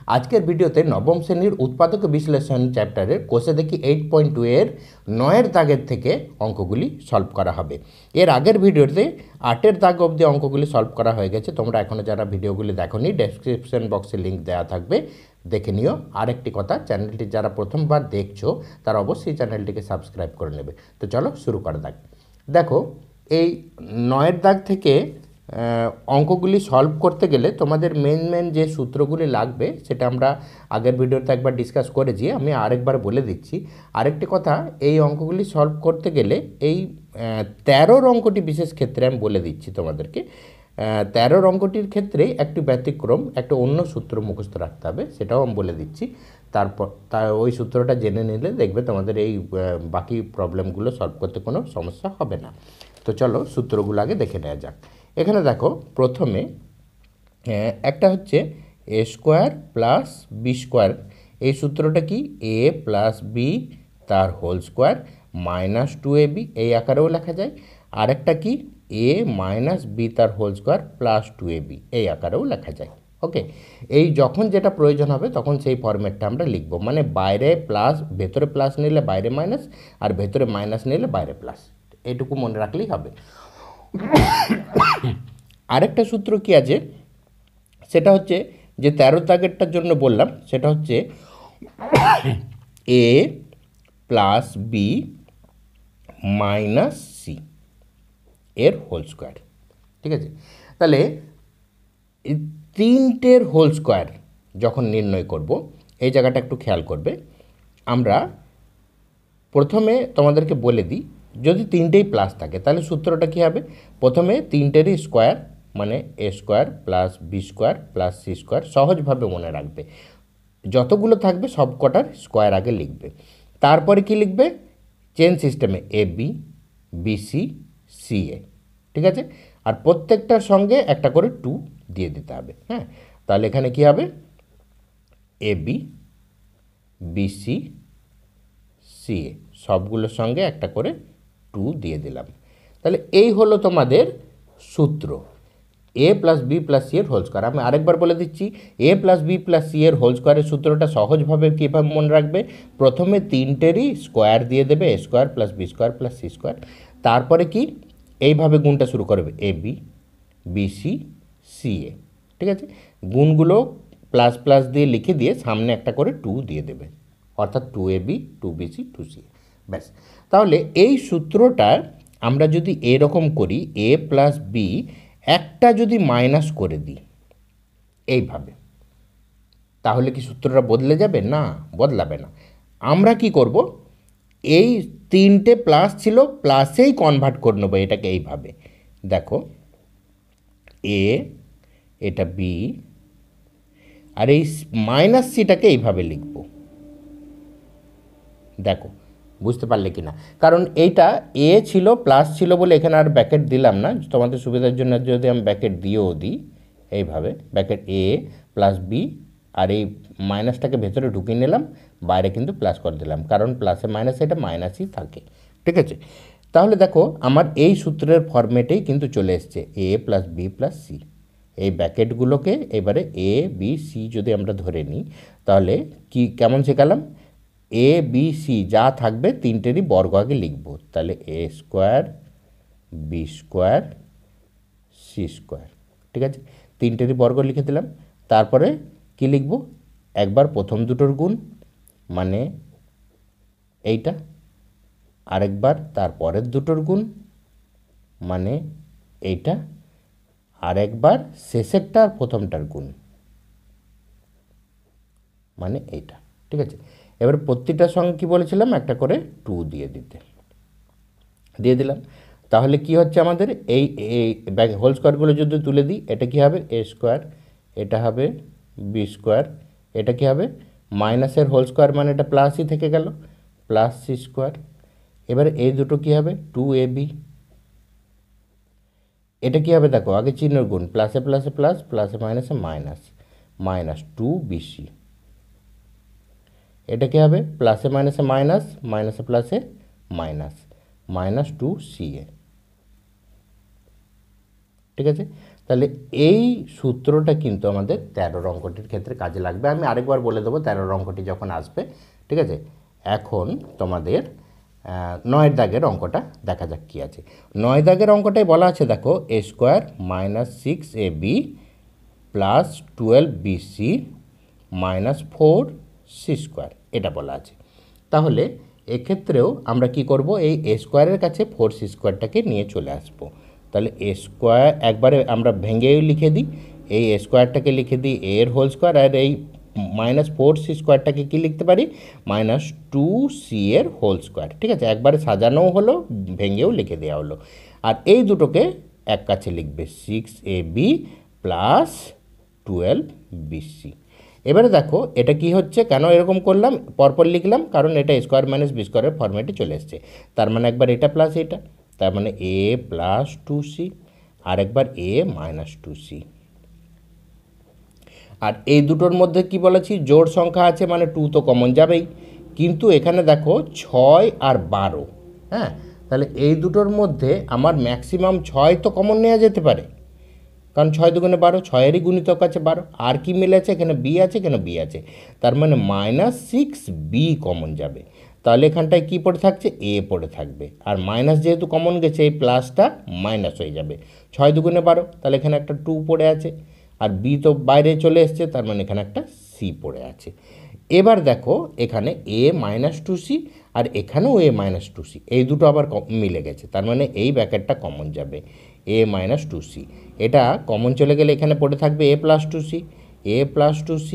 আজকের ভিডিওতে নবম শ্রেণীর উৎপাদক বিশ্লেষণ চ্যাপ্টারের কোষে দেখি 8.2 এর 9-এর দাগের থেকে অঙ্কগুলি সলভ করা হবে। এর আগের ভিডিওতে 8-এর দাগ অবধি অঙ্কগুলি সলভ করা হয়ে গেছে। তোমরা এখনও যারা ভিডিওগুলি দেখোনি ডেসক্রিপশন বক্সে লিঙ্ক দেওয়া থাকবে, দেখে নিও। আরেকটি কথা, চ্যানেলটি যারা প্রথমবার দেখছো তারা অবশ্যই চ্যানেলটিকে সাবস্ক্রাইব করে নেবে। তো চলো শুরু করা যাক। দেখো, এই 9-এর দাগ থেকে অঙ্কগুলি সলভ করতে গেলে তোমাদের মেন যে সূত্রগুলি লাগবে সেটা আমরা আগের ভিডিওতে একবার ডিসকাস করেছি, আমি আরেকবার বলে দিচ্ছি। আরেকটি কথা, এই অঙ্কগুলি সলভ করতে গেলে এই 13 অঙ্কটি বিশেষ ক্ষেত্রে আমি বলে দিচ্ছি তোমাদেরকে। 13 অঙ্কটির ক্ষেত্রে একটি ব্যতিক্রম, একটা অন্য সূত্র মুখস্থ রাখতে হবে, সেটাও আমি বলে দিচ্ছি। তারপর ওই সূত্রটা জেনে নিলে দেখবে তোমাদের এই বাকি প্রবলেমগুলো সলভ করতে কোনো সমস্যা হবে না। তো চলো সূত্রগুলো আগে দেখে নেওয়া যাক। এখানে দেখো, প্রথমে একটা হচ্ছে এ স্কোয়ার প্লাস বি স্কোয়ার। এই সূত্রটা কি? এ প্লাস বি তার হোল স্কোয়ার মাইনাস 2ab, এই আকারেও লেখা যায়। আরেকটা কি? এ মাইনাস বি তার হোল স্কোয়ার প্লাস 2ab, এই আকারেও লেখা যায়। ওকে, এই যখন যেটা প্রয়োজন হবে তখন সেই ফরম্যাটটা আমরা লিখব। মানে বাইরে প্লাস, ভেতরে প্লাস নিলে বাইরে মাইনাস, আর ভেতরে মাইনাস নিলে বাইরে প্লাস, এইটুকু মনে রাখলেই হবে। আরেকটা সূত্র কি আছে, সেটা হচ্ছে যে 13 দাগেরটার জন্য বললাম, সেটা হচ্ছে এ প্লাস বি মাইনাস সি এর হোল স্কোয়ার। ঠিক আছে, তাহলে তিনটের হোল স্কোয়ার যখন নির্ণয় করব, এই জায়গাটা একটু খেয়াল করবে। আমরা প্রথমে তোমাদেরকে বলে দিই, যদি তিনটেই প্লাস থাকে তাহলে সূত্রটা কী হবে? প্রথমে তিনটেরই স্কোয়ার, মানে A square plus B square plus C square, সহজভাবে মনে রাখবে। যতগুলো থাকবে সব কটার স্কোয়ার আগে লিখবে। তারপরে কি লিখবে? চেন সিস্টেমে এ B, B C, C A. ঠিক আছে, আর প্রত্যেকটার সঙ্গে একটা করে 2 দিয়ে দিতে হবে। হ্যাঁ, তাহলে এখানে কি হবে? এ বি, বি সি, সি এ, সবগুলোর সঙ্গে একটা করে 2 দিয়ে দিলাম। তাহলে এই হলো তোমাদের সূত্র, এ প্লাস বি প্লাস সি এর হোল স্কোয়ার। আমি আরেকবার বলে দিচ্ছি, এ প্লাস বি প্লাস সি এর হোল স্কোয়ারের সূত্রটা সহজভাবে কীভাবে মনে রাখবে? প্রথমে তিনটেরই স্কোয়ার দিয়ে দেবে, A square plus B square plus C square. তারপরে কি? এইভাবে গুণটা শুরু করবে, A B, B C, C A. ঠিক আছে, গুণগুলো প্লাস প্লাস দিয়ে লিখে দিয়ে সামনে একটা করে 2 দিয়ে দেবে, অর্থাৎ 2ab, 2bc, 2ca। ব্যাস। তাহলে এই সূত্রটা আমরা যদি এরকম করি, এ প্লাস বি একটা যদি মাইনাস করে দিই এইভাবে, তাহলে কি সূত্রটা বদলে যাবে? না, বদলাবে না। আমরা কি করব? এই তিনটে প্লাস ছিল, প্লাসেই কনভার্ট করে নেবো এটাকে এইভাবে। দেখো, এ, এটা বি, আর এই মাইনাস সিটাকে এইভাবে লিখব। দেখো, বুঝতে পারলে কি না? কারণ এইটা এ ছিল, প্লাস ছিল বলে এখানে আর ব্যাকেট দিলাম না। তোমাদের সুবিধার জন্য যদি আমি ব্যাকেট দিয়েও দিই এইভাবে, ব্যাকেট এ প্লাস বি, আর এই মাইনাসটাকে ভেতরে ঢুকিয়ে নিলাম, বাইরে কিন্তু প্লাস করে দিলাম, কারণ প্লাসে মাইনাসে এটা মাইনাসই থাকে। ঠিক আছে, তাহলে দেখো আমার এই সূত্রের ফরম্যাটেই কিন্তু চলে এসছে এ প্লাস বি প্লাস সি। এই ব্যাকেটগুলোকে এবারে এ বি সি যদি আমরা ধরে নিই, তাহলে কি কেমন শেখালাম? এ বি সি যা থাকবে তিনটেরই বর্গ আগে লিখব। তাহলে A square, B square, C square. ঠিক আছে, তিনটেরই বর্গ লিখে দিলাম। তারপরে কি লিখব? একবার প্রথম দুটোর গুণ, মানে এইটা, আরেকবার তার পরের দুটোর গুণ, মানে এইটা, আরেকবার শেষেরটা আর প্রথমটার গুণ, মানে এইটা। ঠিক আছে, এবার প্রত্যেকটার সঙ্গে কী বলেছিলাম? একটা করে 2 দিয়ে দিয়ে দিলাম। তাহলে কি হচ্ছে আমাদের? এই হোল স্কোয়ারগুলো যদি তুলে দিই, এটা কি হবে? এ স্কোয়ার, এটা হবে বি স্কোয়ার, এটা কি হবে? মাইনাসের হোল স্কোয়ার, মানে এটা প্লাসই থেকে গেল, প্লাস সি স্কোয়ার। এবারে এই দুটো কী হবে? 2ab। এটা কী হবে? দেখো, আগে চিহ্নের গুণ, প্লাসে প্লাসে প্লাস, প্লাসে মাইনাসে মাইনাস, মাইনাস 2bc। এটা কী হবে? প্লাসে মাইনাসে মাইনাস, মাইনাসে প্লাসে মাইনাস, মাইনাস 2ca। ঠিক আছে, তাহলে এই সূত্রটা কিন্তু আমাদের 13 অঙ্কটির ক্ষেত্রে কাজে লাগবে। আমি আরেকবার বলে দেবো 13 অঙ্কটি যখন আসবে, ঠিক আছে। এখন তোমাদের 9 দাগের অঙ্কটা দেখা যাক কী আছে। 9 দাগের অঙ্কটাই বলা আছে, দেখো a square minus 6ab plus 12bc minus 4c square, এটা বলা আছে। তাহলে এক্ষেত্রেও আমরা কি করব, এই a স্কোয়ারের কাছে 4c স্কোয়ারটাকে নিয়ে চলে আসবো। তাহলে a স্কোয়ার একবারে আমরা ভেঙেও লিখে দিই, এই a স্কোয়ারটাকে লিখে দিই a এর হোল স্কোয়ার, আর এই মাইনাস 4c স্কোয়ারটাকে কী লিখতে পারি, মাইনাস 2c এর হোল স্কোয়ার। ঠিক আছে, একবারে সাজানোও হলো, ভেঙেও লিখে দেওয়া হলো। আর এই দুটোকে এক কাছে লিখবে 6ab প্লাস 12bc। এবারে দেখো এটা কি হচ্ছে, কেন এরকম করলাম, পরপর লিখলাম, কারণ এটা স্কোয়ার মাইনাস বি স্কোয়ারের ফর্মেটে চলে এসছে। তার মানে একবার এটা প্লাস এটা, তার মানে a প্লাস 2c, আর একবার a মাইনাস 2c। আর এই দুটোর মধ্যে কি বলেছি, জোড় সংখ্যা আছে মানে 2 তো কমন যাবেই, কিন্তু এখানে দেখো 6 আর 12, হ্যাঁ, তাহলে এই দুটোর মধ্যে আমার ম্যাক্সিমাম 6 তো কমন নেওয়া যেতে পারে, কারণ 6 দুগুণে 12, 6-এরই গুণিতক আছে 12। আর কি মিলেছে, এখানে বি আছে, এখানে বি আছে, তার মানে মাইনাস 6b কমন যাবে। তাহলে এখানটায় কি পড়ে থাকছে, এ পড়ে থাকবে, আর মাইনাস যেহেতু কমন গেছে এই প্লাসটা মাইনাস হয়ে যাবে। 6 দুগুণে 12, তাহলে এখানে একটা 2 পড়ে আছে, আর বি তো বাইরে চলে এসছে, তার মানে এখানে একটা সি পড়ে আছে। এবার দেখো এখানে এ মাইনাস 2c আর এখানেও এ মাইনাস 2c, এই দুটো আবার মিলে গেছে, তার মানে এই ব্র্যাকেটটা কমন যাবে, এ মাইনাস 2c। এটা কমন চলে গেলে এখানে পড়ে থাকবে এ প্লাস 2c, এ প্লাস 2c,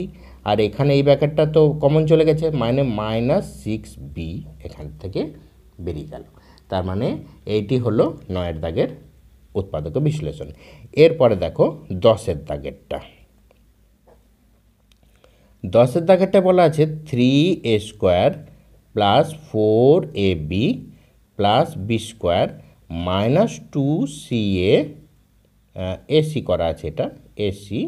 আর এখানে এই ব্র্যাকেটটা তো কমন চলে গেছে, মানে মাইনাস 6b এখান থেকে বেরিয়ে গেল। তার মানে এইটি হলো 9 দাগের উৎপাদক বিশ্লেষণ। এরপরে দেখো 10 দাগেরটা। 10 দাগেরটা বলা আছে 3a square plus 4ab plus B square minus 2ca, AC করা আছে এটা, এসি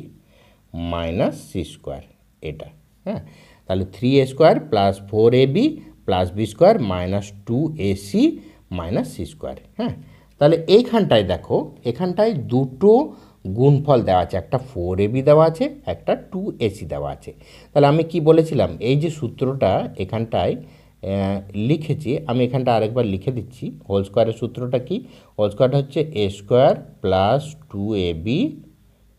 মাইনাস সি স্কোয়ার, এটা, হ্যাঁ। তাহলে 3a square plus 4ab plus B square minus 2ac minus C square, হ্যাঁ। তাহলে এইখানটায় দেখো, এখানটায় দুটো গুণফল দেওয়া আছে, একটা 4ab দেওয়া আছে, একটা 2ac দেওয়া আছে। তাহলে আমি কি বলেছিলাম, এই যে সূত্রটা এখানটায় লিখেছি, আমি এখানটা আরেকবার লিখে দিচ্ছি। হোল স্কোয়ারের সূত্রটা কি, হোল স্কোয়ারটা হচ্ছে a square plus 2ab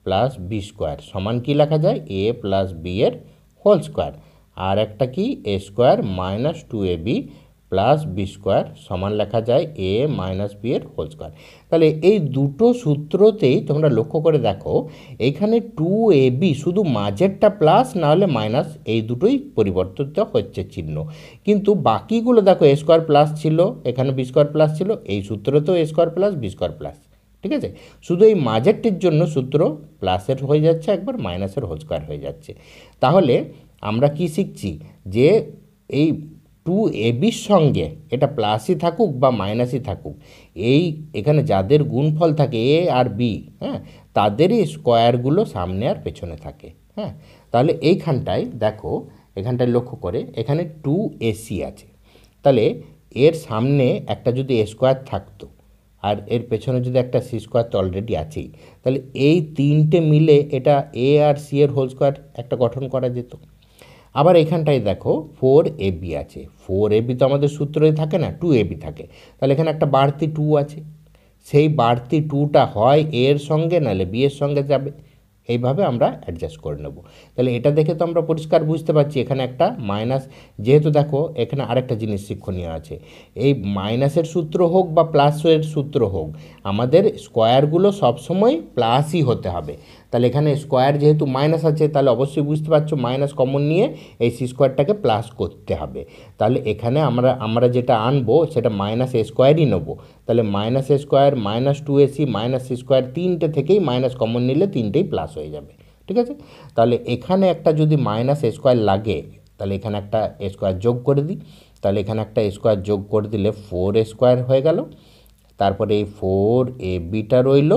plus B square সমান কি লেখা যায়, a প্লাস বি এর হোল স্কোয়ার, আর একটা কি a square minus 2ab plus B square সমান লেখা যায় a মাইনাস বি এর হোল স্কোয়ার। তাহলে এই দুটো সূত্রতেই তোমরা লক্ষ্য করে দেখো, এইখানে 2ab শুধু মাঝেরটা প্লাস না হলে মাইনাস, এই দুটোই পরিবর্তিত হচ্ছে চিহ্ন, কিন্তু বাকিগুলো দেখো a স্কোয়ার প্লাস ছিল, এখানে বি স্কোয়ার প্লাস ছিল, এই সূত্রতেও a square plus B square plus, ঠিক আছে। শুধু এই মাঝেরটির জন্য সূত্র প্লাসের হয়ে যাচ্ছে, একবার মাইনাসের হোল স্কোয়ার হয়ে যাচ্ছে। তাহলে আমরা কি শিখছি, যে এই 2ab সঙ্গে এটা প্লাসই থাকুক বা মাইনাসই থাকুক, এই এখানে যাদের গুণফল থাকে এ আর বি, হ্যাঁ, তাদেরই স্কোয়ারগুলো সামনে আর পেছনে থাকে, হ্যাঁ। তাহলে এইখানটায় দেখো, এখানটায় লক্ষ্য করে এখানে 2ac আছে, তাহলে এর সামনে একটা যদি এ স্কোয়ার থাকতো আর এর পেছনে যদি একটা সি স্কোয়ার তো অলরেডি আছেই, তাহলে এই তিনটে মিলে এটা এ আর সি এর হোল স্কোয়ার একটা গঠন করা যেত। আবার এখানটায় দেখো 4ab আছে, 4ab তো আমাদের সূত্রই থাকে না, 2ab থাকে, তাহলে এখানে একটা বাড়তি 2 আছে, সেই বাড়তি 2টা হয় এর সঙ্গে নাহলে বি এর সঙ্গে যাবে, এইভাবে আমরা অ্যাডজাস্ট করে নেব। তাহলে এটা দেখে তো আমরা পরিষ্কার বুঝতে পারছি এখানে একটা মাইনাস, যেহেতু দেখো এখানে আরেকটা জিনিস শিক্ষণীয় আছে, এই মাইনাসের সূত্র হোক বা প্লাসের সূত্র হোক, আমাদের স্কোয়ারগুলো সবসময় প্লাসই হতে হবে। তাহলে এখানে স্কোয়ার যেহেতু মাইনাস আছে, তাহলে অবশ্যই বুঝতে পারছো মাইনাস কমন নিয়ে এই সি স্কোয়ারটাকে প্লাস করতে হবে। তাহলে এখানে আমরা যেটা আনবো সেটা মাইনাস এ স্কোয়ারই নেবো, তাহলে minus A square minus 2ac minus C square, তিনটে থেকেই মাইনাস কমন নিলে তিনটেই প্লাস হয়ে যাবে, ঠিক আছে। তাহলে এখানে একটা যদি মাইনাস এ স্কোয়ার লাগে, তাহলে এখানে একটা এ স্কোয়ার যোগ করে দিই, তাহলে এখানে একটা স্কোয়ার যোগ করে দিলে 4a স্কোয়ার হয়ে গেল, তারপরে এই 4abটা রইল,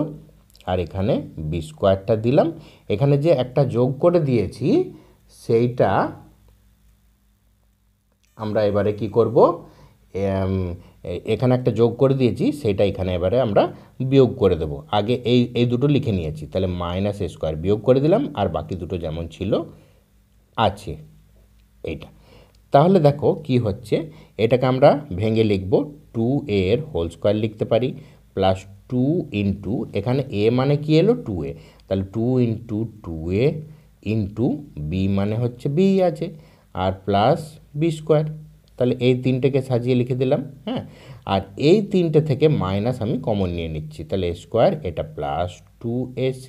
আর এখানে বি স্কোয়ারটা দিলাম। এখানে যে একটা যোগ করে দিয়েছি সেইটা আমরা এবারে কি করব, এখানে একটা যোগ করে দিয়েছি, সেটা এখানে এবারে আমরা বিয়োগ করে দেবো। আগে এই দুটো লিখে নিয়েছি, তাহলে মাইনাস এ স্কোয়ার বিয়োগ করে দিলাম, আর বাকি দুটো যেমন ছিল আছে এইটা। তাহলে দেখো কি হচ্ছে, এটাকে আমরা ভেঙে লিখব, 2a এর হোল স্কোয়ার লিখতে পারি, প্লাস 2 ইন্টু, এখানে a মানে কি এলো 2a, তাহলে 2 ইন্টু 2a ইন্টু b মানে হচ্ছে b আছে, আর প্লাস বি স্কোয়ার। তাহলে এই তিনটেকে সাজিয়ে লিখে দিলাম। হ্যাঁ, আর এই তিনটে থেকে মাইনাস আমি কমন নিয়ে নিচ্ছি, তাহলে এ স্কোয়ার, এটা প্লাস 2ac,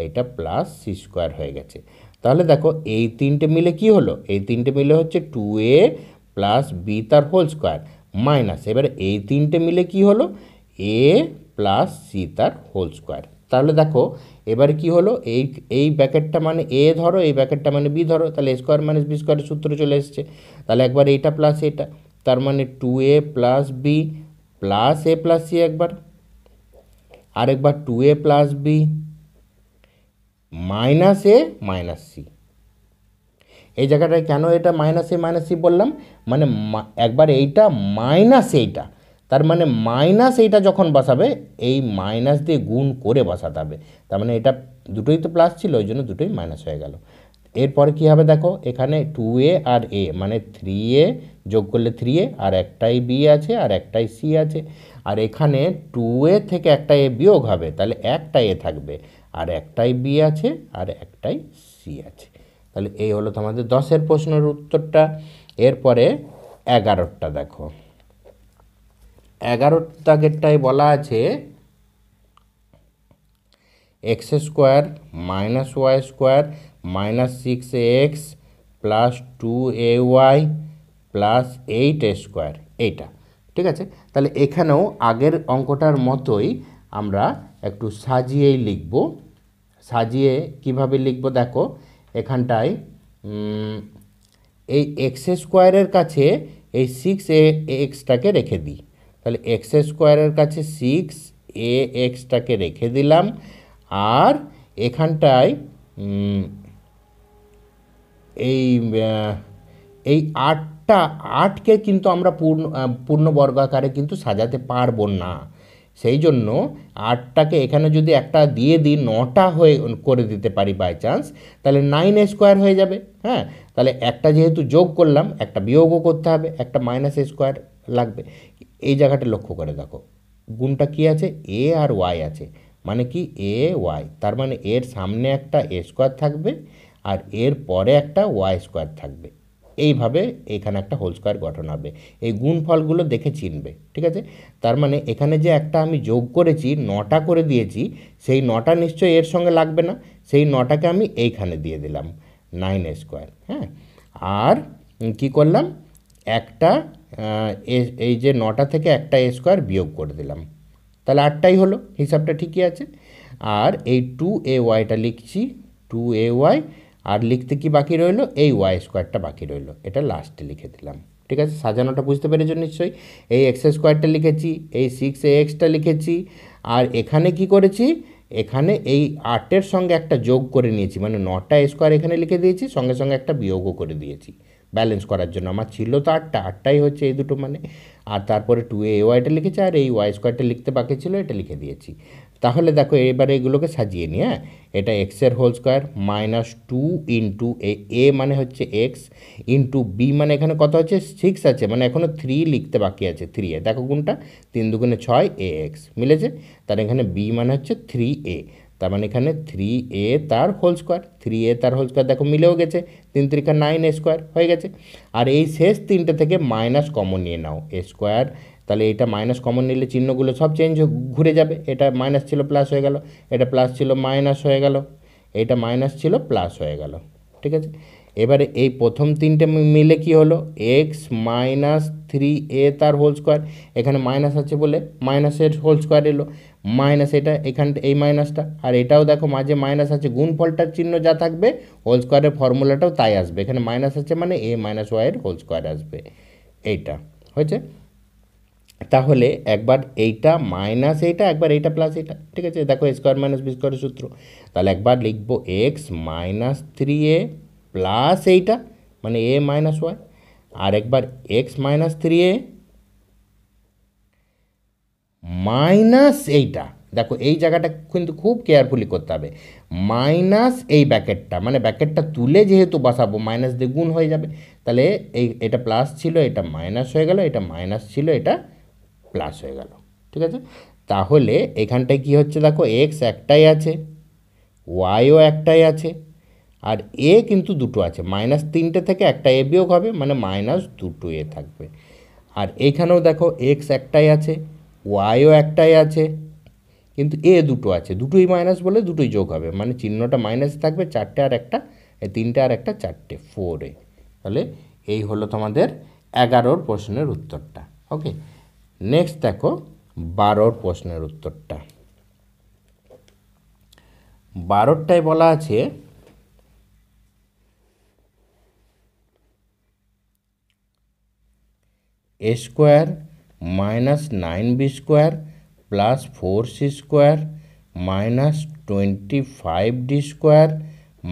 এটা প্লাস সি স্কোয়ার হয়ে গেছে। তাহলে দেখো এই তিনটে মিলে কি হলো, এই তিনটে মিলে হচ্ছে 2a প্লাস বি তার হোল স্কোয়ার মাইনাস, এবারে এই তিনটে মিলে কি হলো, এ প্লাস সি তার হোল স্কোয়ার। তাহলে দেখো এবারে কি হলো, এই ব্র্যাকেটটা মানে এ ধরো, এই ব্র্যাকেটটা মানে বি ধরো, তাহলে এ স্কোয়ার মাইনাস বি স্কোয়ারের সূত্র চলে এসছে। তাহলে একবার এইটা প্লাস এটা, তার মানে 2a প্লাস বি প্লাস এ প্লাস সি, একবার আরেকবার 2a প্লাস বি মাইনাস এ মাইনাস সি। এই জায়গাটায় কেন এটা মাইনাস এ মাইনাস সি বললাম, মানে একবার এইটা মাইনাস এইটা, তার মানে মাইনাস এইটা যখন বসাবে এই মাইনাস দিয়ে গুণ করে বসাতে হবে, তার মানে এটা দুটোই তো প্লাস ছিল, ওই জন্য দুটোই মাইনাস হয়ে গেল। এরপরে কী হবে দেখো, এখানে 2a আর a মানে 3a যোগ করলে 3a, আর একটাই b আছে আর একটাই c আছে, আর এখানে 2a থেকে একটা a বিয়োগ হবে, তাহলে একটা a থাকবে, আর একটাই b আছে আর একটাই c আছে। তাহলে এই হলো তোমাদের 10-এর প্রশ্নের উত্তরটা। এরপরে 11টা দেখো, 11 দাগেরটায় বলা আছে X square minus Y square minus 6x plus 2ay plus 8 square, এইটা ঠিক আছে। তাহলে এখানেও আগের অঙ্কটার মতোই আমরা একটু সাজিয়েই লিখব। সাজিয়ে কিভাবে লিখব দেখো, এখানটায় এই এক্স স্কোয়ারের কাছে এই 6axটাকে রেখে দিই, তাহলে এক্স স্কোয়ারের কাছে 6axটাকে রেখে দিলাম, আর এখানটায় এই 8কে কিন্তু আমরা পূর্ণ বর্গাকারে কিন্তু সাজাতে পারবো না, সেই জন্য 8টাকে এখানে যদি একটা দিয়ে দিই 9টা হয়ে করে দিতে পারি বাই চান্স, তাহলে 9 স্কোয়ার হয়ে যাবে। হ্যাঁ, তাহলে একটা যেহেতু যোগ করলাম, একটা বিয়োগও করতে হবে, একটা মাইনাস স্কোয়ার লাগবে। এই জায়গাটা লক্ষ্য করে দেখো, গুণটা কি আছে, এ আর ওয়াই আছে, মানে কি এ ওয়াই, তার মানে এর সামনে একটা এ স্কোয়ার থাকবে আর এর পরে একটা ওয়াই স্কোয়ার থাকবে, এইভাবে এখানে একটা হোল স্কোয়ার গঠন হবে। এই গুণফলগুলো দেখে চিনবে, ঠিক আছে। তার মানে এখানে যে একটা আমি যোগ করেছি 9টা করে দিয়েছি, সেই 9টা নিশ্চয়ই এর সঙ্গে লাগবে না, সেই 9টাকে আমি এইখানে দিয়ে দিলাম 9 স্কোয়ার। হ্যাঁ, আর কি করলাম, একটা এই যে 9টা থেকে একটা স্কোয়ার বিয়োগ করে দিলাম, তাহলে 8টাই হলো, হিসাবটা ঠিকই আছে। আর এই 2ay লিখছি, 2ay, আর লিখতে কি বাকি রইলো, এই ওয়াই স্কোয়ারটা বাকি রইলো, এটা লাস্টে লিখে দিলাম। ঠিক আছে, সাজানোটা বুঝতে পেরেছো নিশ্চয়ই। এই এক্স স্কোয়ারটা লিখেছি, এই 6axটা লিখেছি, আর এখানে কি করেছি, এখানে এই 8-এর সঙ্গে একটা যোগ করে নিয়েছি, মানে 9টা স্কোয়ার এখানে লিখে দিয়েছি, সঙ্গে সঙ্গে একটা বিয়োগও করে দিয়েছি ব্যালেন্স করার জন্য। আমার ছিল তো 8টাই হচ্ছে এই দুটো মানে, আর তারপরে 2ay লিখেছি, আর এই ওয়াই স্কোয়ারটা লিখতে বাকি ছিল, এটা লিখে দিয়েছি। তাহলে দেখো এবারে এগুলোকে সাজিয়ে নিই। হ্যাঁ, এটা এক্সের হোল স্কোয়ার মাইনাস 2 ইন্টু এ মানে হচ্ছে এক্স ইন্টু বি মানে এখানে কত আছে 6 আছে, মানে এখনও 3 লিখতে বাকি আছে, 3a, দেখো গুণটা 3 দুগুণে 6ax মিলেছে, তার এখানে বি মানে হচ্ছে 3a, তার মানে এখানে 3a তার হোল স্কোয়ার, 3a তার হোল স্কোয়ার দেখো মিলেও গেছে, 3 3 9 স্কোয়ার হয়ে গেছে। আর এই শেষ তিনটে থেকে মাইনাস কমন নিয়ে নাও, এ স্কোয়ার, তাহলে এটা মাইনাস কমন নিলে চিহ্নগুলো সব চেঞ্জ ঘুরে যাবে, এটা মাইনাস ছিল প্লাস হয়ে গেল, এটা প্লাস ছিল মাইনাস হয়ে গেল, এটা মাইনাস ছিল প্লাস হয়ে গেল। ঠিক আছে, এবারে এই প্রথম তিনটে মিলে কি হলো, এক্স মাইনাস 3a তার হোল স্কোয়ার, এখানে মাইনাস আছে বলে মাইনাসের হোল স্কোয়ার এলো, মাইনাস এটা এখানটা এই মাইনাসটা, আর এটাও দেখো মাঝে মাইনাস আছে, গুণফলটার চিহ্ন যা থাকবে হোল স্কোয়ারের ফর্মুলাটাও তাই আসবে, এখানে মাইনাস আছে মানে a মাইনাস ওয়াইয়ের হোল স্কোয়ার আসবে, এইটা হয়েছে। তাহলে একবার এইটা মাইনাস এইটা, একবার এইটা প্লাস এইটা, ঠিক আছে, দেখো স্কোয়ার মাইনাস বি স্কোয়ারের সূত্র, তাহলে একবার লিখবো এক্স মাইনাস 3a প্লাস এইটা মানে এ মাইনাস ওয়াই, আর একবার এক্স মাইনাস 3a মাইনাস এইটা, দেখো এই জায়গাটা কিন্তু খুব কেয়ারফুলি করতে হবে, মাইনাস এই ব্যাকেটটা, মানে ব্যাকেটটা তুলে যেহেতু বসাবো মাইনাস দিয়ে গুণ হয়ে যাবে, তাহলে এটা প্লাস ছিল এটা মাইনাস হয়ে গেল, এটা মাইনাস ছিল এটা প্লাস হয়ে গেল। ঠিক আছে, তাহলে এখানটায় কি হচ্ছে দেখো, এক্স একটাই আছে, ওয়াইও একটাই আছে, আর এ কিন্তু দুটো আছে, মাইনাস তিনটে থেকে একটা এ বিয়োগ হবে, মানে মাইনাস দুটো এ থাকবে। আর এইখানেও দেখো এক্স একটাই আছে, ওয়াইও একটাই আছে, কিন্তু এ দুটো আছে, দুটোই মাইনাস বলে দুটোই যোগ হবে, মানে চিহ্নটা মাইনাস থাকবে, চারটে আর একটা, তিনটে আর একটা চারটে, 4a। তাহলে এই হলো তোমাদের 11 প্রশ্নের উত্তরটা। ওকে, নেক্সট দেখো 12 প্রশ্নের উত্তরটা। 12টায় বলা আছে a square minus 9b square plus 4c square minus 25d square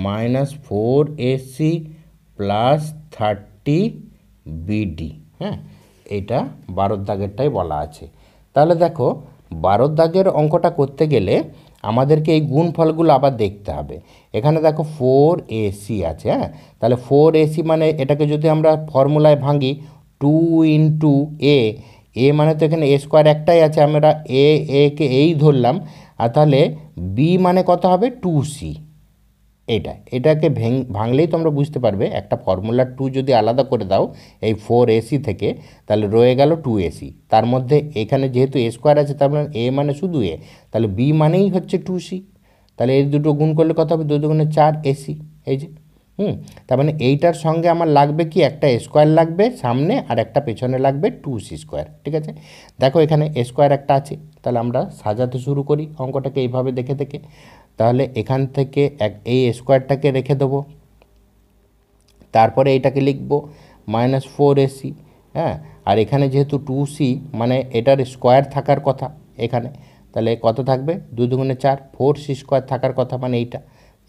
minus 4ac plus 30bd। হ্যাঁ, এটা 12 দাগেরটাই বলা আছে। তাহলে দেখো 12 দাগের অঙ্কটা করতে গেলে আমাদেরকে এই গুণফলগুলো আবার দেখতে হবে। এখানে দেখো 4ac আছে, হ্যাঁ, তাহলে 4ac মানে এটাকে যদি আমরা ফর্মুলায় ভাঙি 2 ইন্টু এ, এ মানে তো এখানে এ স্কোয়ার একটাই আছে, আমরা একে এই ধরলাম, আর তাহলে বি মানে কত হবে 2c। এটাকে ভাঙলেই তোমরা বুঝতে পারবে, একটা ফর্মুলা 2 যদি আলাদা করে দাও এই 4ac থেকে, তাহলে রয়ে গেল 2ac, তার মধ্যে এখানে যেহেতু এ স্কোয়ার আছে তার মানে এ মানে শুধু এ, তাহলে বি মানেই হচ্ছে 2c, তাহলে এই দুটো গুণ করলে কত হবে, 2 দুগুণে 4ac, এই যে তার মানে এইটার সঙ্গে আমার লাগবে কি, একটা স্কোয়ার লাগবে সামনে আর একটা পেছনে লাগবে 2c স্কোয়ার। ঠিক আছে, দেখো এখানে স্কোয়ার একটা আছে, তাহলে আমরা সাজাতে শুরু করি অঙ্কটাকে এইভাবে দেখে দেখে। তাহলে এখান থেকে এই স্কোয়ারটাকে রেখে দেবো, তারপরে এইটাকে লিখব মাইনাস 4ac, হ্যাঁ, আর এখানে যেহেতু 2c মানে এটার স্কোয়ার থাকার কথা এখানে, তাহলে কত থাকবে, 2 দুগুণে 4, 4c স্কোয়ার থাকার কথা, মানে এইটা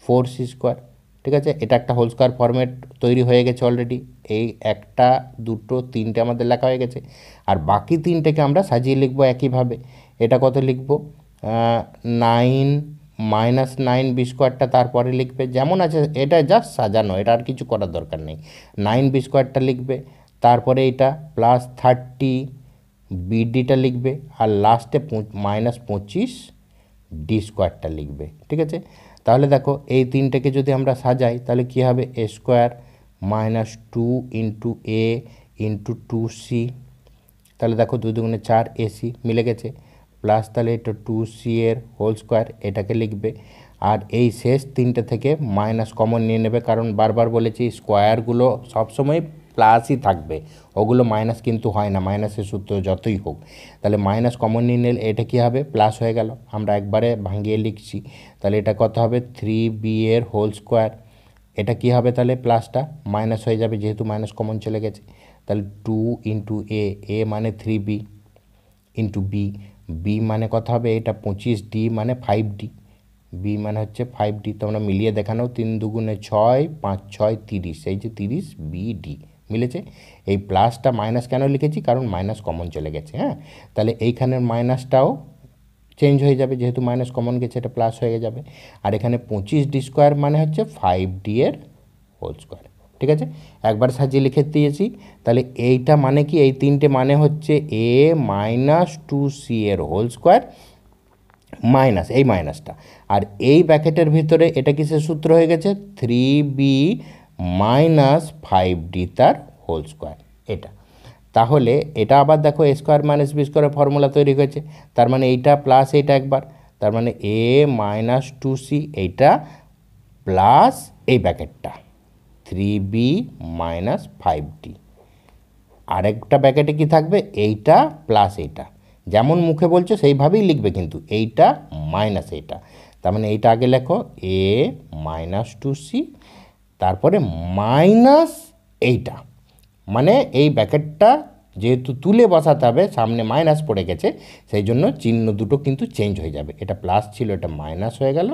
4c স্কোয়ার। ঠিক আছে, এটা একটা হোল স্কোয়ার ফরম্যাট তৈরি হয়ে গেছে অলরেডি, এই একটা দুটো তিনটে আমাদের লেখা হয়ে গেছে, আর বাকি তিনটেকে আমরা সাজিয়ে লিখবো একইভাবে। এটা কত লিখব, 9 মাইনাস 9b স্কোয়ারটা তারপরে লিখবে, যেমন আছে এটা জাস্ট সাজানো, এটা আর কিছু করার দরকার নেই, 9b স্কোয়ারটা লিখবে, তারপরে এটা প্লাস 30bdটা লিখবে, আর লাস্টে মাইনাস 25d স্কোয়ারটা লিখবে। ঠিক আছে, তাহলে দেখো এই তিনটেকে যদি আমরা সাজাই তাহলে কী হবে, এ স্কোয়ার মাইনাস 2 ইন্টু এ ইন্টু 2c, তাহলে দেখো 2 দুগুণে 4ac মিলে গেছে, প্লাস তাহলে এটা 2c এর হোল স্কোয়ার এটাকে লিখবে, আর এই শেষ তিনটে থেকে মাইনাস কমন নিয়ে নেবে, কারণ বারবার বলেছি স্কোয়ারগুলো সবসময় প্লাসই থাকবে, ওগুলো মাইনাস কিন্তু হয় না, মাইনাসের সূত্র যতই হোক। তাহলে মাইনাস কমন নিয়ে নিলে এটা কী হবে, প্লাস হয়ে গেল, আমরা একবারে ভাঙিয়ে লিখছি, তাহলে এটা কত হবে 3b এর হোল স্কোয়ার, এটা কী হবে তাহলে প্লাসটা মাইনাস হয়ে যাবে যেহেতু মাইনাস কমন চলে গেছে, তাহলে 2 ইন্টু এ মানে 3b ইন্টু বি মানে কত হবে, এটা 25d মানে 5d, বি মানে হচ্ছে 5d, তোমরা মিলিয়ে দেখানো, 3 দুগুণে 6, 5 6 30, এই যে 30bd মিলেছে। এই প্লাসটা মাইনাস কেন লিখেছি, কারণ মাইনাস কমন চলে গেছে। হ্যাঁ, তাহলে এইখানের মাইনাসটাও চেঞ্জ হয়ে যাবে, যেহেতু মাইনাস কমন গেছে এটা প্লাস হয়ে যাবে, আর এখানে 25d স্কোয়ার মানে হচ্ছে 5d এর হোল স্কোয়ার। ঠিক আছে, একবার সাজিয়ে লিখে দিয়েছি, তাহলে এইটা মানে কি, এই তিনটে মানে হচ্ছে a মাইনাস 2c এর হোল স্কোয়ার মাইনাস এই মাইনাসটা, আর এই ব্র্যাকেটের ভিতরে এটা কিসের সূত্র হয়ে গেছে, 3b মাইনাস 5d তার হোল স্কোয়ার, এটা। তাহলে এটা আবার দেখো এ স্কোয়ার মাইনাস বি স্কোয়ারের ফর্মুলা তৈরি হয়েছে, তার মানে এইটা প্লাস এইটা একবার, তার মানে a মাইনাস 2c এইটা প্লাস এই ব্র্যাকেটটা 3b মাইনাস 5d, আরেকটা ব্র্যাকেটে কি থাকবে, এইটা প্লাস এইটা, যেমন মুখে বলছো সেইভাবেই লিখবে, কিন্তু এইটা মাইনাস এইটা, তার মানে এইটা আগে লেখো a মাইনাস 2c, তারপরে মাইনাস এইটা, মানে এই ব্র্যাকেটটা যেহেতু তুলে বসাতে হবে, সামনে মাইনাস পড়ে গেছে, সেই জন্য চিহ্ন দুটো কিন্তু চেঞ্জ হয়ে যাবে, এটা প্লাস ছিল এটা মাইনাস হয়ে গেল,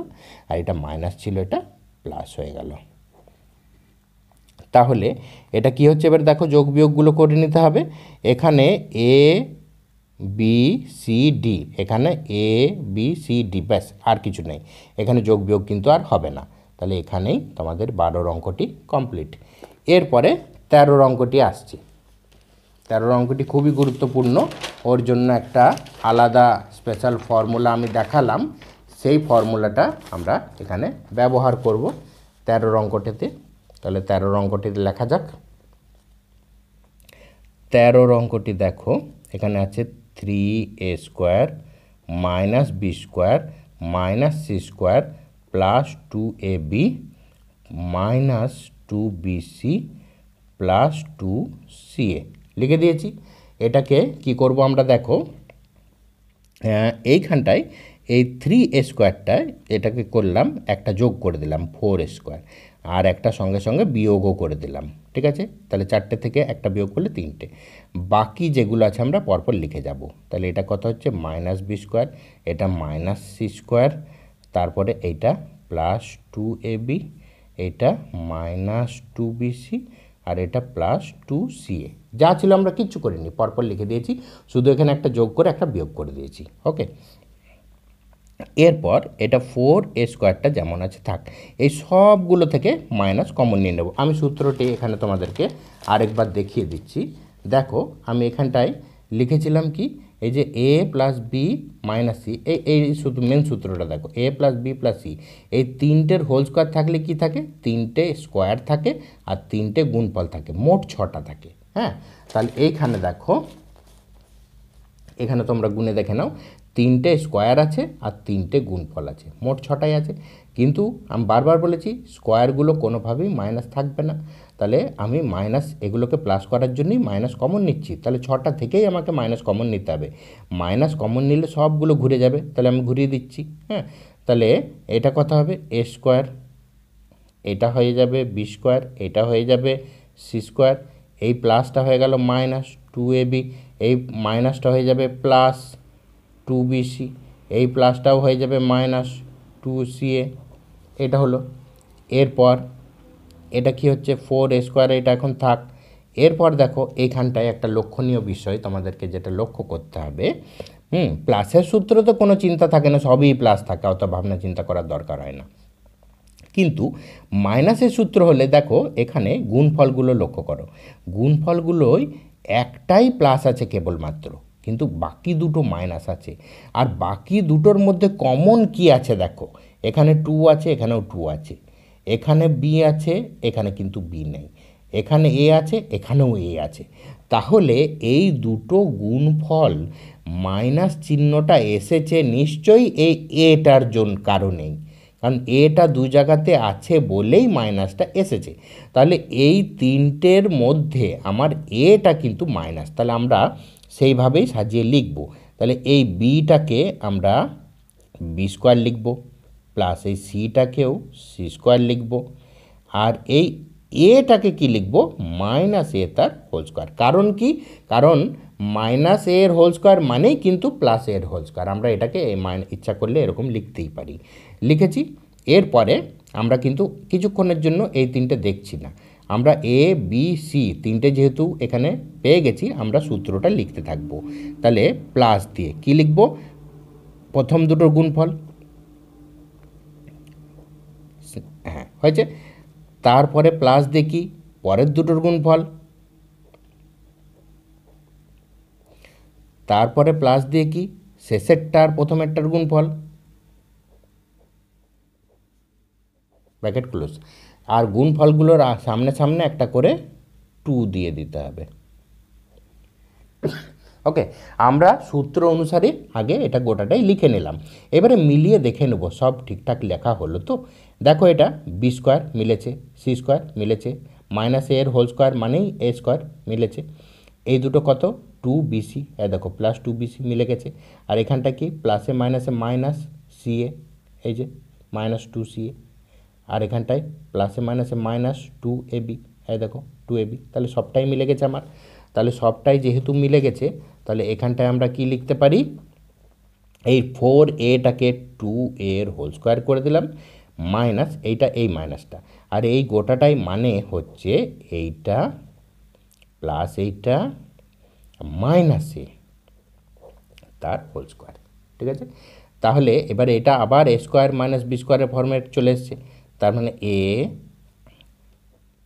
আর এটা মাইনাস ছিল এটা প্লাস হয়ে গেল। তাহলে এটা কি হচ্ছে, এবার দেখো যোগ বিয়োগগুলো করে নিতে হবে, এখানে a বি সি ডি, এখানে এ বি সি ডি, ব্যাস আর কিছু নেই, এখানে যোগ বিয়োগ কিন্তু আর হবে না। তাহলে এখানেই তোমাদের 12 অঙ্কটি কমপ্লিট। এরপরে 13 অঙ্কটি আসছে। 13 অঙ্কটি খুবই গুরুত্বপূর্ণ, ওর জন্য একটা আলাদা স্পেশাল ফর্মুলা আমি দেখালাম, সেই ফর্মুলাটা আমরা এখানে ব্যবহার করব 13 অঙ্কটিতে। তাহলে 13 অঙ্কটিতে লেখা যাক। 13 অঙ্কটি দেখো, এখানে আছে 3a square minus B square minus C square plus 2ab minus 2bc plus 2ca লিখে দিয়েছি। এটাকে কি করব আমরা দেখো, এইখানটায় এই 3a স্কোয়ারটায় এটাকে করলাম, একটা যোগ করে দিলাম 4a স্কোয়ার, আর একটা সঙ্গে সঙ্গে বিয়োগও করে দিলাম, ঠিক আছে। তাহলে 4টে থেকে একটা বিয়োগ করলে 3টে, বাকি যেগুলো আছে আমরা পরপর লিখে যাব। তাহলে এটা কত হচ্ছে মাইনাস বি স্কোয়ার, এটা মাইনাস সি স্কোয়ার, তারপরে এইটা প্লাস 2ab, এটা মাইনাস 2bc, আর এটা প্লাস 2ca। যা ছিল আমরা কিচ্ছু করিনি, পরপর লিখে দিয়েছি, শুধু এখানে একটা যোগ করে একটা বিয়োগ করে দিয়েছি। ওকে, এরপর এটা 4a স্কোয়ারটা যেমন আছে থাক, এই সবগুলো থেকে মাইনাস কমন নিয়ে নেব। আমি সূত্রটি এখানে তোমাদেরকে আরেকবার দেখিয়ে দিচ্ছি। দেখো আমি এখানটায় লিখেছিলাম কি, এই যে a plus B minus C, এই শুধু মেন সূত্রটা দেখো, a plus B plus C, এই তিনটের হোল স্কোয়ার থাকলে কি থাকে, 3টে স্কোয়ার থাকে আর 3টে গুণফল থাকে, মোট 6টা থাকে। হ্যাঁ, তাহলে এইখানে দেখো, এখানে তোমরা গুণে দেখে নাও, 3টে স্কোয়ার আছে আর 3টে গুণফল আছে, মোট 6টাই আছে। কিন্তু আমি বারবার বলেছি স্কোয়ারগুলো কোনোভাবেই মাইনাস থাকবে না, তাহলে আমি মাইনাস এগুলোকে প্লাস করার জন্যই মাইনাস কমন নিচ্ছি। তাহলে 6টা থেকেই আমাকে মাইনাস কমন নিতে হবে, মাইনাস কমন নিলে সবগুলো ঘুরে যাবে, তাহলে আমি ঘুরিয়ে দিচ্ছি। হ্যাঁ, তাহলে এটা কত হবে এ স্কোয়ার, এটা হয়ে যাবে বি স্কোয়ার, এটা হয়ে যাবে সি স্কোয়ার, এই প্লাসটা হয়ে গেল মাইনাস 2ab, এই মাইনাসটা হয়ে যাবে প্লাস 2bc, এই প্লাসটাও হয়ে যাবে মাইনাস 2ca, এটা হলো। এরপর এটা কি হচ্ছে 4a স্কোয়ার, এটা এখন থাক। এরপর দেখো এইখানটায় একটা লক্ষণীয় বিষয় তোমাদেরকে যেটা লক্ষ্য করতে হবে, প্লাসের সূত্র তো কোনো চিন্তা থাকে না, সবই প্লাস থাকে, অত ভাবনা চিন্তা করার দরকার হয় না। কিন্তু মাইনাসের সূত্র হলে দেখো এখানে গুণফলগুলো লক্ষ্য করো, গুণফলগুলোই একটাই প্লাস আছে কেবলমাত্র, কিন্তু বাকি দুটো মাইনাস আছে। আর বাকি দুটোর মধ্যে কমন কি আছে দেখো, এখানে 2 আছে, এখানেও 2 আছে, এখানে বি আছে, এখানে কিন্তু বি নেই, এখানে এ আছে, এখানেও এ আছে। তাহলে এই দুটো গুণফল মাইনাস চিহ্নটা এসেছে নিশ্চয়ই এই এটার জন্য কারণেই, কারণ এটা দু জায়গাতে আছে বলেই মাইনাসটা এসেছে। তাহলে এই তিনটের মধ্যে আমার এটা কিন্তু মাইনাস, তাহলে আমরা সেইভাবেই সাজিয়ে লিখব। তাহলে এই বিটাকে আমরা বি স্কোয়ার লিখব, প্লাস এই সিটাকেও সি স্কোয়ার লিখব, আর এই এটাকে কি লিখব, মাইনাস এ তার হোল স্কোয়ার। কারণ কি, কারণ মাইনাস এর হোল স্কোয়ার মানেই কিন্তু প্লাস এর হোল স্কোয়ার, আমরা এটাকে ইচ্ছা করলে এরকম লিখতেই পারি, লিখেছি। এরপরে আমরা কিন্তু কিছুক্ষণের জন্য এই তিনটে দেখছি না, আমরা এ বি সি তিনটে যেহেতু এখানে পেয়ে গেছি, আমরা সূত্রটা লিখতে থাকবো। তাহলে প্লাস দিয়ে কি লিখব, প্রথম দুটোর গুণফল, হ্যাঁ হয়েছে, তারপরে প্লাস দিয়ে কি পরের দুটোর গুণফল, তারপরে প্লাস দিয়ে কি শেষেরটার প্রথমেরটার গুণফল, ব্র্যাকেট ক্লোজ, আর গুণফলগুলোর সামনে সামনে একটা করে 2 দিয়ে দিতে হবে। ওকে, আমরা সূত্র অনুসারে আগে এটা গোটাটাই লিখে নিলাম, এবারে মিলিয়ে দেখে নেব সব ঠিকঠাক লেখা হলো তো। দেখো এটা বি স্কোয়ার মিলেছে, সি স্কোয়ার মিলেছে, মাইনাস এর হোল স্কোয়ার মানেই এ স্কোয়ার মিলেছে, এই দুটো কত 2bc, দেখো প্লাস 2bc মিলে গেছে, আর এখানটা কি প্লাসে মাইনাসে মাইনাস ca, এই যে মাইনাস 2ca, আর এখানটায় প্লাসে মাইনাসে মাইনাস 2ab, দেখো 2ab, তাহলে সবটাই মিলে গেছে আমার। তাহলে সবটাই যেহেতু মিলে গেছে, তাহলে এখানটায় আমরা কি লিখতে পারি, এই 4aটাকে 2a এর হোল স্কোয়ার করে দিলাম, মাইনাস এইটা এই মাইনাসটা, আর এই গোটাটাই মানে হচ্ছে এইটা প্লাস এইটা মাইনাস এ, তার হোল স্কোয়ার। ঠিক আছে, তাহলে এবারে এটা আবার এ স্কোয়ার মাইনাস বি স্কোয়ারের ফর্মেট চলে এসছে, তার মানে এ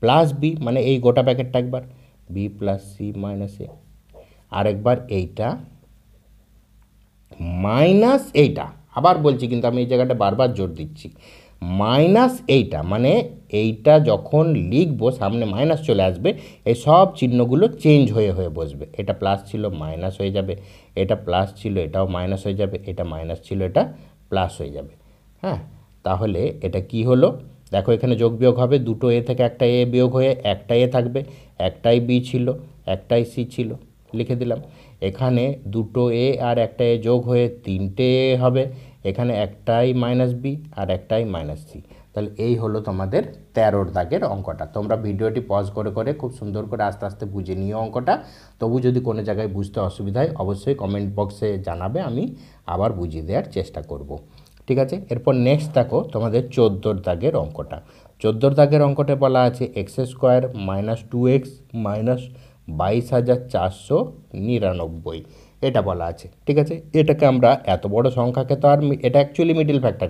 প্লাস বি, মানে এই গোটা প্যাকেটটা একবার বি প্লাস সি মাইনাস এ, আর একবার এইটা মাইনাস এইটা, আবার বলছি কিন্তু আমি এই জায়গাটা বারবার জোর দিচ্ছি, মাইনাস এইটা, মানে এইটা যখন লিখবো সামনে মাইনাস চলে আসবে, এই সব চিহ্নগুলো চেঞ্জ হয়ে হয়ে বসবে। এটা প্লাস ছিল মাইনাস হয়ে যাবে, এটা প্লাস ছিল এটাও মাইনাস হয়ে যাবে, এটা মাইনাস ছিল এটা প্লাস হয়ে যাবে। হ্যাঁ, তাহলে এটা কি হলো দেখো, এখানে যোগ বিয়োগ হবে, দুটো এ থেকে একটা এ বিয়োগ হয়ে একটা এ থাকবে, একটাই বি ছিল একটাই সি ছিল, লিখে দিলাম। এখানে দুটো এ আর একটা এ যোগ হয়ে তিনটে এ হবে, এখানে একটাই মাইনাস বি আর একটাই মাইনাস সি। তাহলে এই হলো তোমাদের 13 দাগের অঙ্কটা। তোমরা ভিডিওটি পজ করে করে খুব সুন্দর করে আস্তে আস্তে বুঝে নিও অঙ্কটা। তবু যদি কোনো জায়গায় বুঝতে অসুবিধা হয় অবশ্যই কমেন্ট বক্সে জানাবে, আমি আবার বুঝিয়ে দেওয়ার চেষ্টা করব। ঠিক আছে, এরপর নেক্সট দেখো তোমাদের 14 দাগের অঙ্কটা। 14 দাগের অঙ্কটা বলা আছে X square minus 2x minus 22,499, এটা বলা আছে। ঠিক আছে, এটাকে আমরা এত বড় সংখ্যাকে তো আর এটা অ্যাকচুয়ালি মিডিল ফ্যাক্টর,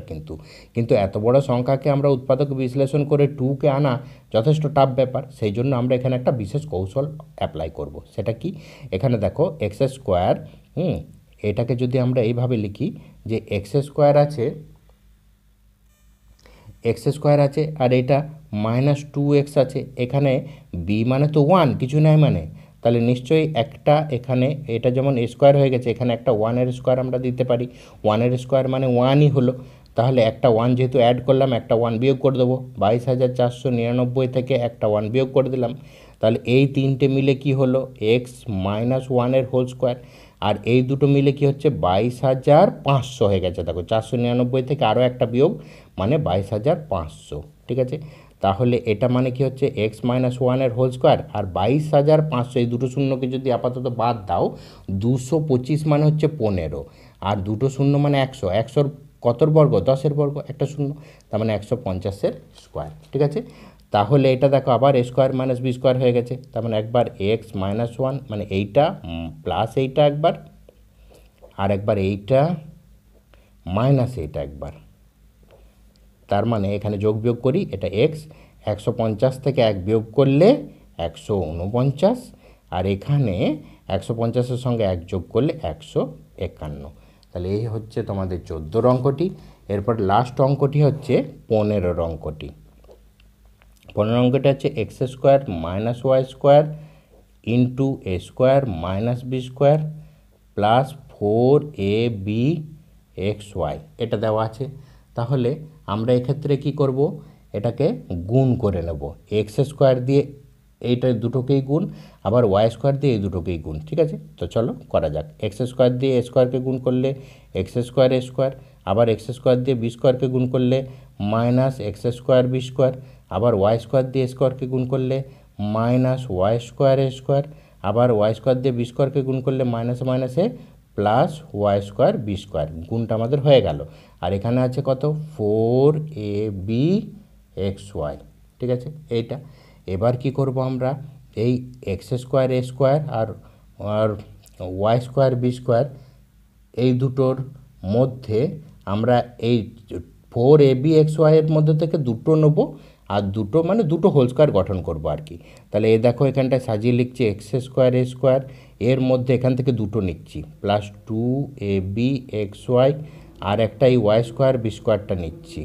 কিন্তু এত বড় সংখ্যাকে আমরা উৎপাদক বিশ্লেষণ করে 2কে আনা যথেষ্ট টাফ ব্যাপার। সেই জন্য আমরা এখানে একটা বিশেষ কৌশল অ্যাপ্লাই করব। সেটা কি, এখানে দেখো এক্স স্কোয়ার, এটাকে যদি আমরা এইভাবে লিখি যে এক্স স্কোয়ার আছে আর এটা মাইনাস 2x আছে, এখানে বি মানে তো 1 কিছু নাই, মানে তাহলে নিশ্চয়ই একটা এখানে এটা যেমন এ স্কোয়ার হয়ে গেছে, এখানে একটা 1-এর স্কোয়ার আমরা দিতে পারি, 1-এর স্কোয়ার মানে 1ই হলো। তাহলে একটা 1 যেহেতু অ্যাড করলাম, একটা 1 বিয়োগ করে দেবো, 22,499 থেকে একটা 1 বিয়োগ করে দিলাম। তাহলে এই তিনটে মিলে কি হলো, এক্স মাইনাস 1-এর হোল স্কোয়ার, আর এই দুটো মিলে কি হচ্ছে 22,500 হয়ে গেছে। দেখো 499 থেকে আরও একটা বিয়োগ মানে 22,500। ঠিক আছে, তাহলে এটা মানে কি হচ্ছে এক্স মাইনাস 1-এর হোল স্কোয়ার আর 22,500, এই দুটো শূন্যকে যদি আপাতত বাদ দাও, 225 মানে হচ্ছে 15, আর দুটো শূন্য মানে 100, 100-র কতর বর্গ, 10-এর বর্গ, একটা শূন্য, তার মানে 150-এর স্কোয়ার। ঠিক আছে, তাহলে এটা দেখো আবার এ স্কোয়ার মাইনাস বি স্কোয়ার হয়ে গেছে, তার মানে একবার এক্স মাইনাস 1 মানে এইটা প্লাস এইটা একবার, আর একবার এইটা মাইনাস এইটা একবার, তার মানে এখানে যোগ বিয়োগ করি, এটা এক্স 150 থেকে 1 বিয়োগ করলে 149, আর এখানে 150-এর সঙ্গে 1 যোগ করলে 151। তাহলে এই হচ্ছে তোমাদের 14 অঙ্কটি। এরপর লাস্ট অঙ্কটি হচ্ছে 15 অঙ্কটি। 15 অঙ্কটি হচ্ছে X square minus Y square into A square minus B square plus 4ab(xy), এটা দেওয়া আছে। তাহলে আমরা এক্ষেত্রে কি করব, এটাকে গুণ করে নেব, এক্স স্কোয়ার দিয়ে এইটা দুটোকেই গুণ, আবার ওয়াই স্কোয়ার দিয়ে এই দুটোকেই গুণ। ঠিক আছে, তো চলো করা যাক। এক্স স্কোয়ার দিয়ে এ স্কোয়ারকে গুণ করলে এক্স স্কোয়ার এ স্কোয়ার, আবার এক্স স্কোয়ার দিয়ে বি স্কোয়ারকে গুণ করলে minus X square B square, আবার ওয়াই স্কোয়ার দিয়ে স্কোয়ারকে গুণ করলে minus Y square A square, আবার ওয়াই স্কোয়ার দিয়ে বি স্কোয়ারকে গুণ করলে মাইনাসে মাইনাসে plus Y square B square. গুণটা আমাদের হয়ে গেল, আর এখানে আছে কত 4ab(xy). ঠিক আছে, এইটা এবার কি করব আমরা, এই x square A square R Y square B square এই দুটোর মধ্যে আমরা এই 4ab(xy) এর মধ্যে থেকে দুটো নেবো, আর দুটো মানে দুটো হোল স্কোয়ার গঠন করব আর কি। তাহলে এই দেখো এখানটায় সাজিয়ে লিখছি এক্স স্কোয়ার এ স্কোয়ার, এর মধ্যে এখান থেকে দুটো নিচ্ছি প্লাস 2ab(xy), আর একটা এই ওয়াই স্কোয়ার বি স্কোয়ারটা নিচ্ছি।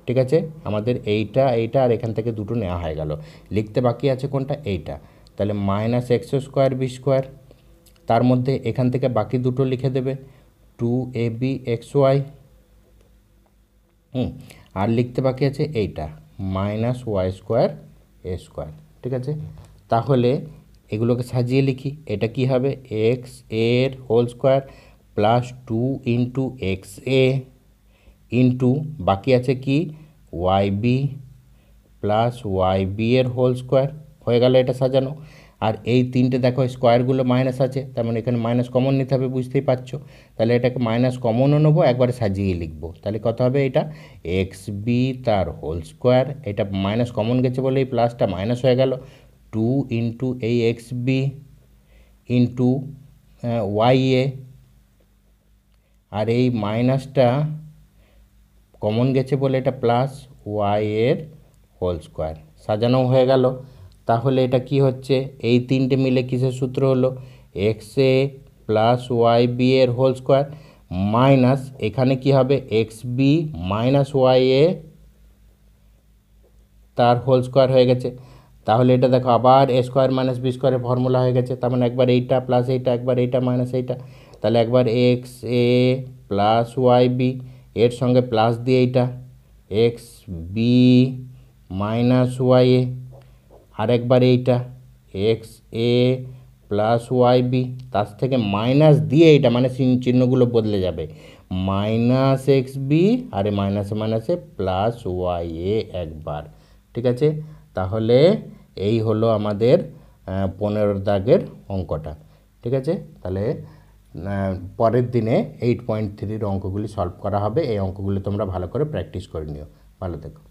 ঠিক আছে, আমাদের এইটা আর এখান থেকে দুটো নেওয়া হয়ে গেল। লিখতে বাকি আছে কোনটা, এইটা। তাহলে minus X square B square, তার মধ্যে এখান থেকে বাকি দুটো লিখে দেবে 2ab(xy), আর লিখতে বাকি আছে এইটা minus Y square A square. ঠিক আছে, তাহলে এগুলোকে সাজিয়ে লিখি, এটা কি হবে এক্স এর whole square plus 2 into X A into বাকি আছে কি Y B plus Y B এর হোল স্কোয়ার। হয়ে গেল এটা সাজানো। আর এই তিনটে দেখো স্কোয়ারগুলো মাইনাস আছে, তার মানে এখানে মাইনাস কমন নিতে হবে, বুঝতেই পারছো। তাহলে এটাকে মাইনাস কমনও নেবো, একবারে সাজিয়ে লিখবো। তাহলে কত হবে, এটা এক্স বি তার হোল স্কোয়ার, এটা মাইনাস কমন গেছে বলে এই প্লাসটা মাইনাস হয়ে গেল, 2 ইন্টু এই x B into Y A আর এই মাইনাসটা কমন গেছে বলে এটা প্লাস ওয়াই এর হোল স্কোয়ার সাজানো হয়ে গেল। তাহলে এটা কি হচ্ছে, এই তিনটে মিলে কিসের সূত্র হলো, এক্স এ প্লাস ওয়াই বি এর হোল স্কোয়ার মাইনাস এখানে কি হবে x B minus Y A তার হোল স্কোয়ার হয়ে গেছে। তাহলে এটা দেখো আবার এ স্কোয়ার মাইনাস বি স্কোয়ারের ফর্মুলা হয়ে গেছে। তার মানে একবার এইটা প্লাস এইটা, একবার এইটা মাইনাস এইটা, তাহলে একবার এক্স এ প্লাস ওয়াই বি এর সঙ্গে প্লাস দিয়ে এইটা x B minus Y A, আরেকবার এইটা এক্স এ প্লাস ওয়াই বি, তার থেকে মাইনাস দিয়ে এইটা মানে চিহ্নগুলো বদলে যাবে, মাইনাস এক্স বি আর মাইনাসে মাইনাসে প্লাস ওয়াই এ একবার। ঠিক আছে, তাহলে এই হলো আমাদের 15 দাগের অঙ্কটা। ঠিক আছে, তাহলে পরের দিনে 8.3 অঙ্কগুলি সলভ করা হবে। এই অঙ্কগুলি তোমরা ভালো করে প্র্যাকটিস করে নিও। ভালো থেকো।